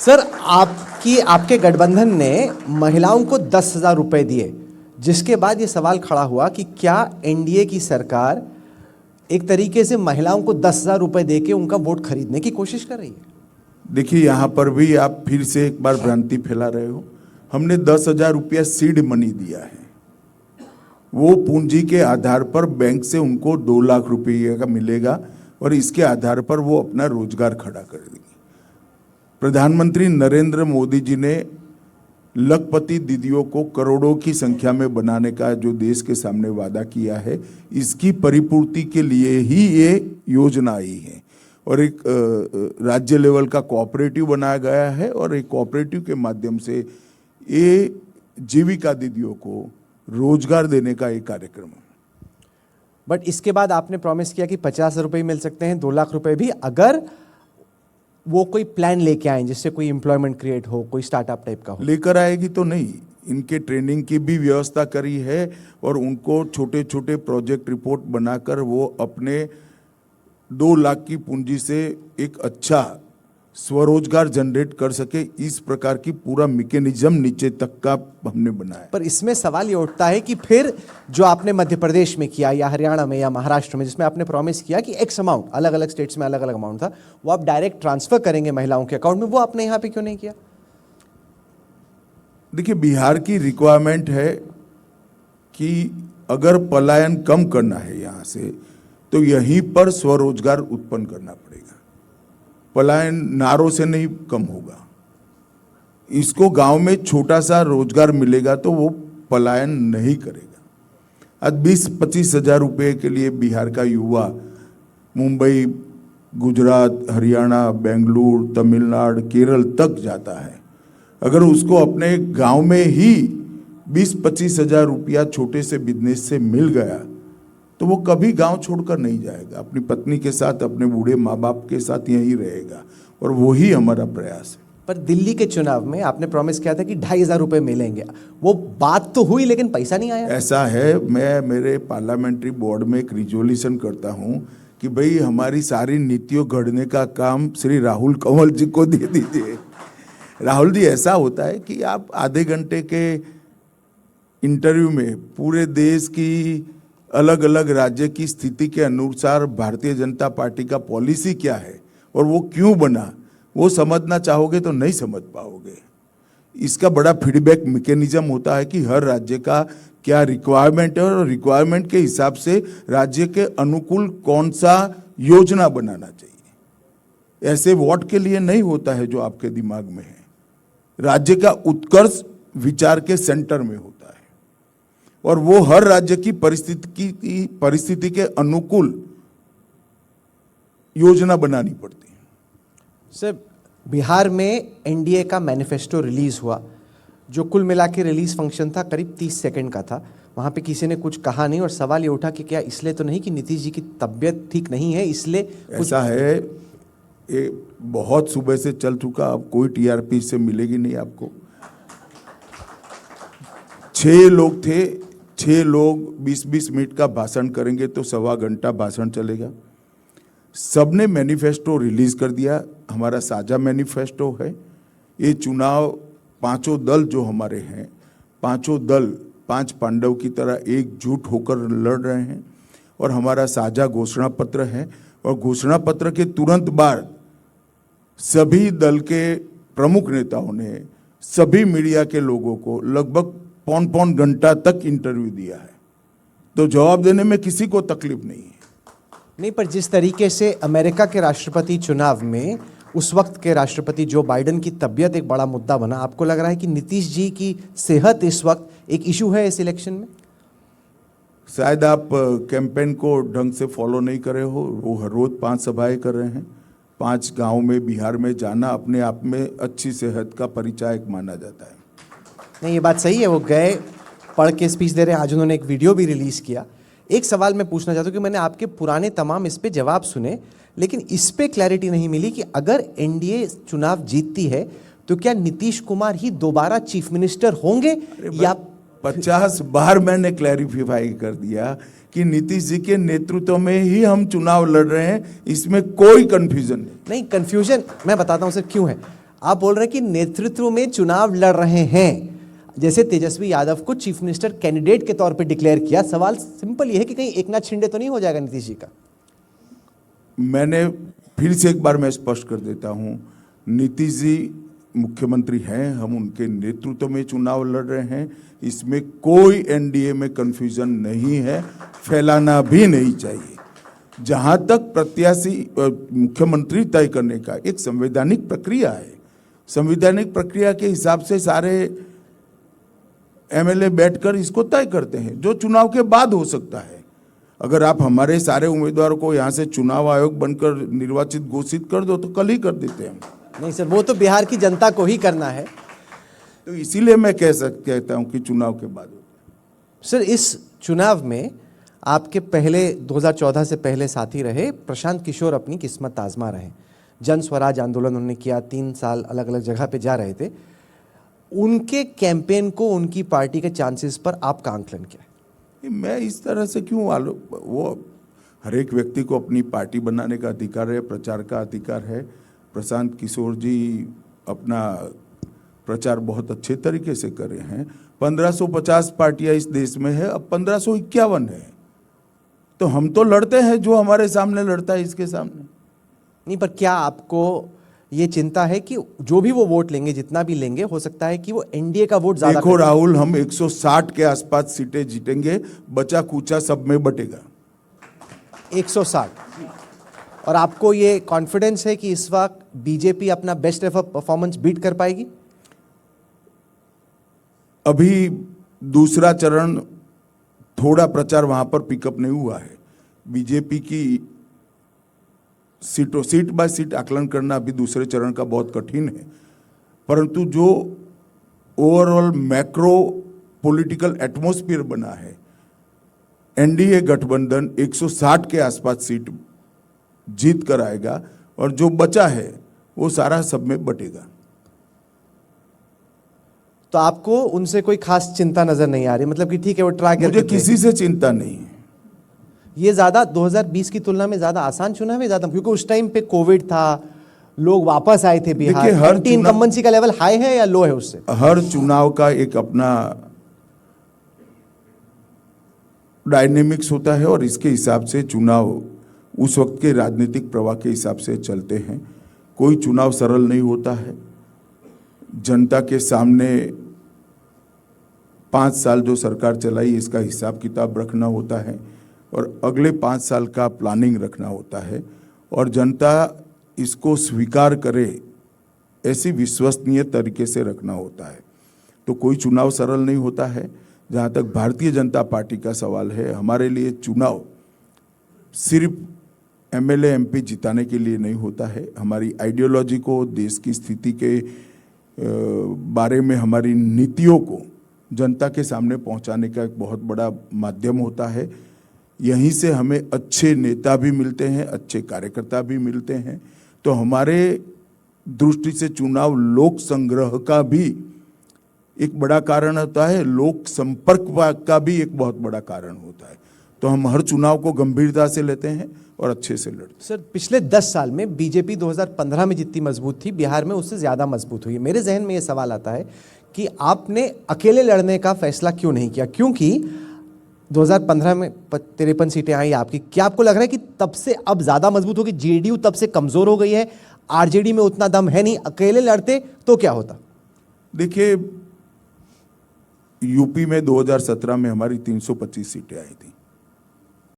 Sir, आपके गठबंधन ने महिलाओं को 10,000 रुपए दिए, जिसके बाद ये सवाल खड़ा हुआ कि क्या एनडीए की सरकार एक तरीके से महिलाओं को 10,000 रुपए देके उनका वोट खरीदने की कोशिश कर रही है? देखिए, यहाँ पर भी आप फिर से एक बार भ्रांति फैला रहे हो। हमने 10,000 रुपया सीड मनी दिया है। वो पूंजी के आधार पर बैंक से उनको 2 लाख रुपये का मिलेगा और इसके आधार पर वो अपना रोजगार खड़ा कर देंगे। प्रधानमंत्री नरेंद्र मोदी जी ने लखपति दीदियों को करोड़ों की संख्या में बनाने का जो देश के सामने वादा किया है, इसकी परिपूर्ति के लिए ही ये योजना आई है। और एक राज्य लेवल का कोऑपरेटिव बनाया गया है और एक कोऑपरेटिव के माध्यम से ये जीविका दीदियों को रोजगार देने का एक कार्यक्रम है। बट इसके बाद आपने प्रॉमिस किया कि 50,000 रुपये मिल सकते हैं, 2 लाख रुपए भी, अगर वो कोई प्लान लेके आए जिससे कोई एम्प्लॉयमेंट क्रिएट हो, कोई स्टार्टअप टाइप का हो। लेकर आएगी तो नहीं, इनके ट्रेनिंग की भी व्यवस्था करी है और उनको छोटे छोटे प्रोजेक्ट रिपोर्ट बनाकर वो अपने 2 लाख की पूंजी से एक अच्छा स्वरोजगार जनरेट कर सके, इस प्रकार की पूरा मैकेनिज्म नीचे तक का हमने बनाया। पर इसमें सवाल ये उठता है कि फिर जो आपने मध्य प्रदेश में किया या हरियाणा में या महाराष्ट्र में, जिसमें आपने प्रॉमिस किया कि एक्स अमाउंट, अलग अलग स्टेट्स में अलग अलग अमाउंट था, वो आप डायरेक्ट ट्रांसफर करेंगे महिलाओं के अकाउंट में, वो आपने यहाँ पे क्यों नहीं किया? देखिए, बिहार की रिक्वायरमेंट है कि अगर पलायन कम करना है यहाँ से, तो यहीं पर स्वरोजगार उत्पन्न करना पड़ेगा। पलायन नारों से नहीं कम होगा। इसको गांव में छोटा सा रोजगार मिलेगा तो वो पलायन नहीं करेगा। आज 20-25 हजार रुपये के लिए बिहार का युवा मुंबई, गुजरात, हरियाणा, बेंगलुरु, तमिलनाडु, केरल तक जाता है। अगर उसको अपने गांव में ही 20-25 हजार रुपया छोटे से बिजनेस से मिल गया तो वो कभी गांव छोड़कर नहीं जाएगा। अपनी पत्नी के साथ, अपने बूढ़े माँ बाप के साथ यहीं रहेगा और वही हमारा प्रयास है। पर दिल्ली के चुनाव में आपने प्रॉमिस किया था कि 2,500 रुपए मिलेंगे, वो बात तो हुई लेकिन पैसा नहीं आया। ऐसा है, मैं मेरे पार्लियामेंट्री बोर्ड में एक रिजोल्यूशन करता हूँ कि भाई हमारी सारी नीतियों गढ़ने का काम श्री राहुल कंवल जी को दे दीजिए। राहुल जी, ऐसा होता है कि आप आधे घंटे के इंटरव्यू में पूरे देश की अलग अलग राज्य की स्थिति के अनुसार भारतीय जनता पार्टी का पॉलिसी क्या है और वो क्यों बना, वो समझना चाहोगे तो नहीं समझ पाओगे। इसका बड़ा फीडबैक मैकेनिज्म होता है कि हर राज्य का क्या रिक्वायरमेंट है और रिक्वायरमेंट के हिसाब से राज्य के अनुकूल कौन सा योजना बनाना चाहिए। ऐसे वोट के लिए नहीं होता है जो आपके दिमाग में है। राज्य का उत्कर्ष विचार के सेंटर में होता है और वो हर राज्य की परिस्थिति के अनुकूल योजना बनानी पड़ती है। सर, बिहार में एनडीए का मैनिफेस्टो रिलीज हुआ, जो कुल मिला के रिलीज फंक्शन था करीब 30 सेकंड का था। वहाँ पे किसी ने कुछ कहा नहीं और सवाल ये उठा कि क्या इसलिए तो नहीं कि नीतीश जी की तबीयत ठीक नहीं है, इसलिए ऐसा है। ये बहुत सुबह से चल चुका, अब कोई टीआरपी से मिलेगी नहीं आपको। 6 लोग थे, 6 लोग 20-20 मिनट का भाषण करेंगे तो 1.25 घंटा भाषण चलेगा। सबने मैनिफेस्टो रिलीज कर दिया। हमारा साझा मैनिफेस्टो है। ये चुनाव पांचों दल जो हमारे हैं, पांचों दल 5 पांडव की तरह एकजुट होकर लड़ रहे हैं और हमारा साझा घोषणा पत्र है। और घोषणा पत्र के तुरंत बाद सभी दल के प्रमुख नेताओं ने सभी मीडिया के लोगों को लगभग 5 घंटा तक इंटरव्यू दिया है, तो जवाब देने में किसी को तकलीफ नहीं है। नहीं, पर जिस तरीके से अमेरिका के राष्ट्रपति चुनाव में उस वक्त के राष्ट्रपति जो बाइडेन की तबीयत एक बड़ा मुद्दा बना, आपको लग रहा है कि नीतीश जी की सेहत इस वक्त एक इशू है इस इलेक्शन में? शायद आप कैंपेन को ढंग से फॉलो नहीं कर रहे हो। वो हर रोज 5 सभाएं कर रहे हैं। 5 गांव में बिहार में जाना अपने आप में अच्छी सेहत का परिचायक माना जाता है। नहीं, ये बात सही है, वो गए, पढ़ के स्पीच दे रहे हैं। आज उन्होंने एक वीडियो भी रिलीज किया। एक सवाल मैं पूछना चाहता हूँ कि मैंने आपके पुराने तमाम इस पे जवाब सुने, लेकिन इस पे क्लैरिटी नहीं मिली कि अगर एनडीए चुनाव जीतती है तो क्या नीतीश कुमार ही दोबारा चीफ मिनिस्टर होंगे या 50 बार मैंने क्लैरिफाई कर दिया कि नीतीश जी के नेतृत्व में ही हम चुनाव लड़ रहे हैं, इसमें कोई कंफ्यूजन नहीं। कंफ्यूजन मैं बताता हूं सर क्यों है। आप बोल रहे हैं कि नेतृत्व में चुनाव लड़ रहे हैं, जैसे तेजस्वी यादव को चीफ मिनिस्टर कैंडिडेट के तौर पे डिक्लेयर किया। सवाल सिंपल ये है कि कहीं एकनाथ शिंदे तो नहीं हो जाएगा नीतीश जी का? मैंने फिर से एक बार मैं स्पष्ट कर देता हूं, नीतीश जी मुख्यमंत्री हैं, हम उनके नेतृत्व में चुनाव लड़ रहे हैं, इसमें कोई एनडीए में कंफ्यूजन नहीं है, फैलाना भी नहीं चाहिए। जहां तक प्रत्याशी मुख्यमंत्री तय करने का एक संवैधानिक प्रक्रिया है, संवैधानिक प्रक्रिया के हिसाब से सारे एमएलए बैठकर इसको तय करते हैं, जो चुनाव के बाद हो सकता है। अगर आप हमारे सारे उम्मीदवारों को यहाँ से चुनाव आयोग बनकर निर्वाचित घोषित कर दो तो कल ही कर देते हैं। नहीं सर, वो तो बिहार की जनता को ही करना है। तो इसीलिए मैं कहता हूँ कि चुनाव के बाद होता है। सर, इस चुनाव में आपके पहले 2014 से पहले साथी रहे प्रशांत किशोर अपनी किस्मत आजमा रहे। जन स्वराज आंदोलन उन्होंने किया, 3 साल अलग अलग जगह पे जा रहे थे। उनके कैंपेन को, उनकी पार्टी के चांसेस पर आपका आंकलन क्या है? मैं इस तरह से क्यों वो हर एक व्यक्ति को अपनी पार्टी बनाने का अधिकार है, प्रचार का अधिकार है। प्रशांत किशोर जी अपना प्रचार बहुत अच्छे तरीके से कर रहे हैं। 1550 पार्टियां इस देश में है, अब 1551 है, तो हम तो लड़ते हैं जो हमारे सामने लड़ता है इसके सामने। नहीं, पर क्या आपको ये चिंता है कि जो भी वो वोट लेंगे, जितना भी लेंगे, हो सकता है कि वो एनडीए का वोट ज्यादा? देखो राहुल, हम 160 के आसपास सीटें जीतेंगे, बचा कूचा सब में बटेगा। 160। और आपको ये कॉन्फिडेंस है कि इस वक्त बीजेपी अपना बेस्ट एवर परफॉर्मेंस बीट कर पाएगी? अभी दूसरा चरण, थोड़ा प्रचार वहां पर पिकअप नहीं हुआ है। बीजेपी की सीट बाय सीट आकलन करना अभी दूसरे चरण का बहुत कठिन है, परंतु जो ओवरऑल मैक्रो पॉलिटिकल एटमॉस्फेयर बना है, एनडीए गठबंधन 160 के आसपास सीट जीत कर आएगा और जो बचा है वो सारा सब में बटेगा। तो आपको उनसे कोई खास चिंता नजर नहीं आ रही? मतलब कि ठीक है, वो ट्राई करते मुझे किसी से चिंता नहीं है। ये ज्यादा 2020 की तुलना में ज्यादा आसान चुनाव है, ज्यादा, क्योंकि उस टाइम पे कोविड था, लोग वापस आए थे बिहार। हर इनकम्बेंसी का लेवल हाई है या लो है उससे? हर चुनाव का एक अपना डायनेमिक्स होता है और इसके हिसाब से चुनाव उस वक्त के राजनीतिक प्रवाह के हिसाब से चलते हैं। कोई चुनाव सरल नहीं होता है। जनता के सामने 5 साल जो सरकार चलाई, इसका हिसाब किताब रखना होता है और अगले 5 साल का प्लानिंग रखना होता है, और जनता इसको स्वीकार करे ऐसी विश्वसनीय तरीके से रखना होता है। तो कोई चुनाव सरल नहीं होता है। जहाँ तक भारतीय जनता पार्टी का सवाल है, हमारे लिए चुनाव सिर्फ एमएलए एमपी जिताने के लिए नहीं होता है। हमारी आइडियोलॉजी को, देश की स्थिति के बारे में हमारी नीतियों को जनता के सामने पहुंचाने का एक बहुत बड़ा माध्यम होता है। यहीं से हमें अच्छे नेता भी मिलते हैं, अच्छे कार्यकर्ता भी मिलते हैं। तो हमारे दृष्टि से चुनाव लोक संग्रह का भी एक बड़ा कारण होता है, लोक संपर्क का भी एक बहुत बड़ा कारण होता है। तो हम हर चुनाव को गंभीरता से लेते हैं और अच्छे से लड़ते हैं। सर, पिछले 10 साल में बीजेपी 2015 में जितनी मजबूत थी, बिहार में उससे ज्यादा मजबूत हुई है। मेरे जहन में ये सवाल आता है कि आपने अकेले लड़ने का फैसला क्यों नहीं किया? क्योंकि 2015 में 53 सीटें आई आपकी। क्या आपको लग रहा है कि तब से अब ज्यादा मजबूत होगी? जेडीयू तब से कमजोर हो गई है, आरजेडी में उतना दम है नहीं, अकेले लड़ते तो क्या होता? देखिए, यूपी में 2017 में हमारी 325 सीटें आई थी।